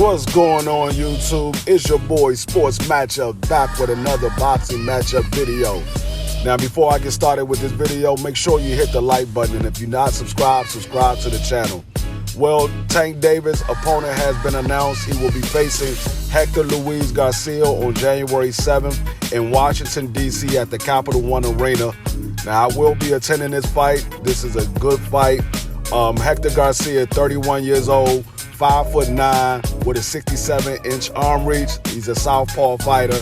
What's going on, YouTube? It's your boy Sports Matchup back with another boxing matchup video. Now, before I get started with this video, make sure you hit the like button, and if you're not subscribed, subscribe to the channel. Well, Tank Davis' opponent has been announced. He will be facing Hector Garcia on January 7th in Washington, D.C. at the Capital One Arena. Now, I will be attending this fight. This is a good fight. Hector Garcia, 31 years old, 5'9", with a 67-inch arm reach. He's a southpaw fighter.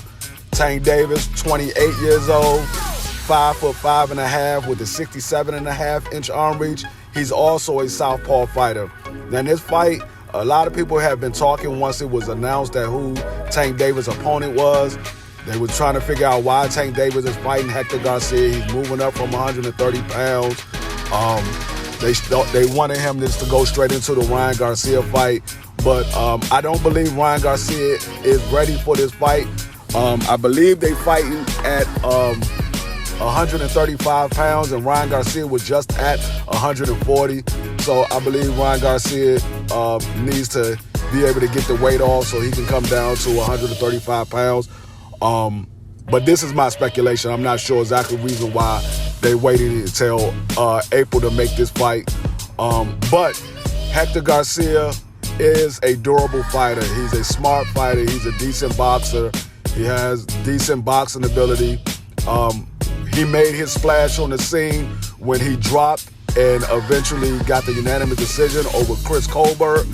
Tank Davis, 28 years old, 5'5.5", with a 67.5-inch arm reach. He's also a southpaw fighter. Now, in this fight, a lot of people have been talking once it was announced that who Tank Davis' opponent was. They were trying to figure out why Tank Davis is fighting Hector Garcia. He's moving up from 130 pounds. They wanted him just to go straight into the Ryan Garcia fight, but I don't believe Ryan Garcia is ready for this fight. I believe they fighting at 135 pounds, and Ryan Garcia was just at 140. So I believe Ryan Garcia needs to be able to get the weight off so he can come down to 135 pounds. But this is my speculation. I'm not sure exactly the reason why they waited until April to make this fight. But Hector Garcia is a durable fighter. He's a smart fighter. He's a decent boxer. He has decent boxing ability. He made his splash on the scene when he dropped and eventually got the unanimous decision over Chris Colbert.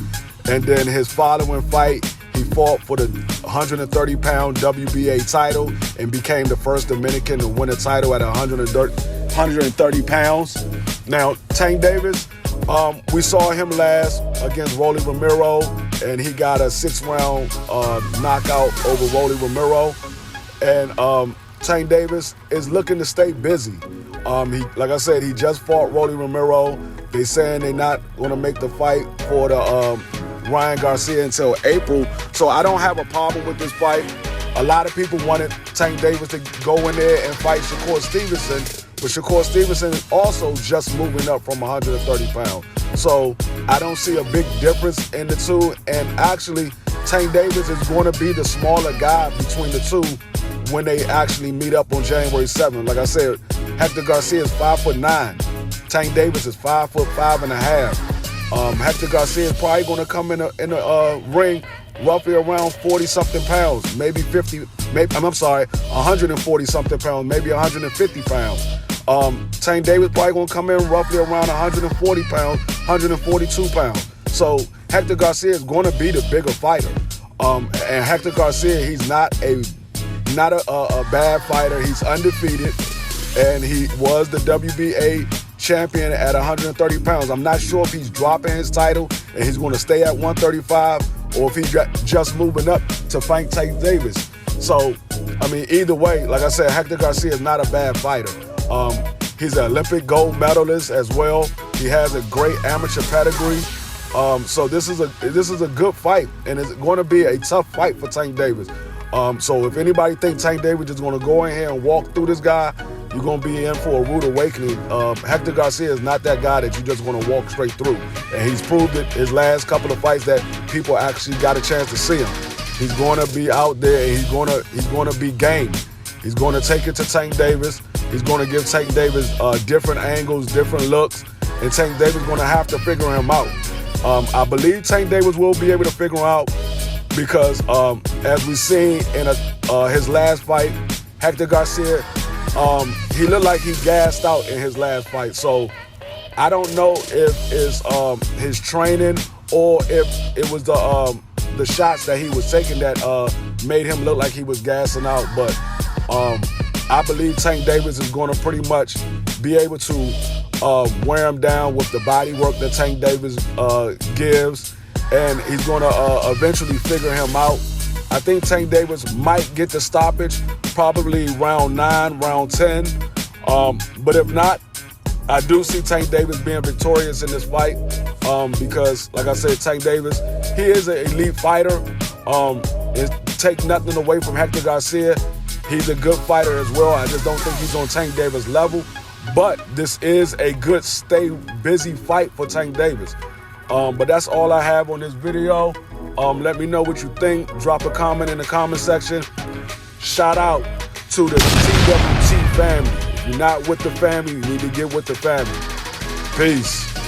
And then his following fight, he fought for the 130-pound WBA title and became the first Dominican to win a title at 130 pounds. Now, Tank Davis, we saw him last against Rolly Romero, and he got a 6-round knockout over Rolly Romero. And Tank Davis is looking to stay busy. Like I said, he just fought Rolly Romero. They saying they're not going to make the fight for the Ryan Garcia until April. So I don't have a problem with this fight. A lot of people wanted Tank Davis to go in there and fight Shakur Stevenson, but Shakur Stevenson is also just moving up from 130 pounds. So I don't see a big difference in the two. And actually, Tank Davis is going to be the smaller guy between the two when they actually meet up on January 7th. Like I said, Hector Garcia is 5'9". Tank Davis is 5'5.5". Hector Garcia is probably going to come in a ring roughly around 40-something pounds, maybe 140-something pounds, maybe 150 pounds. Tank Davis probably going to come in roughly around 140 pounds, 142 pounds. So Hector Garcia is going to be the bigger fighter. And Hector Garcia, he's not a bad fighter. He's undefeated, and he was the WBA champion at 130 pounds. I'm not sure if he's dropping his title and he's going to stay at 135, or if he's just moving up to fight Tank Davis. So, I mean, either way, like I said, Hector Garcia is not a bad fighter. He's an Olympic gold medalist as well. He has a great amateur pedigree. So this is a good fight, and it's going to be a tough fight for Tank Davis. So if anybody thinks Tank Davis is going to go in here and walk through this guy, you're going to be in for a rude awakening. Hector Garcia is not that guy that you're just going to walk straight through. And he's proved it his last couple of fights that people actually got a chance to see him. He's going to be out there, and he's going to be game. He's going to take it to Tank Davis. He's going to give Tank Davis different angles, different looks, and Tank Davis is going to have to figure him out. I believe Tank Davis will be able to figure him out because as we've seen in his last fight, Hector Garcia, he looked like he gassed out in his last fight. So I don't know if it's his training or if it was the shots that he was taking that made him look like he was gassing out. But I believe Tank Davis is going to pretty much be able to wear him down with the body work that Tank Davis gives, and he's going to eventually figure him out. I think Tank Davis might get the stoppage, probably round 9, round 10. But if not, I do see Tank Davis being victorious in this fight because, like I said, Tank Davis, he is an elite fighter. Take nothing away from Hector Garcia. He's a good fighter as well. I just don't think he's on Tank Davis' level. But this is a good stay busy fight for Tank Davis. But that's all I have on this video. Let me know what you think. Drop a comment in the comment section. Shout out to the TWT family. If you're not with the family, you need to get with the family. Peace.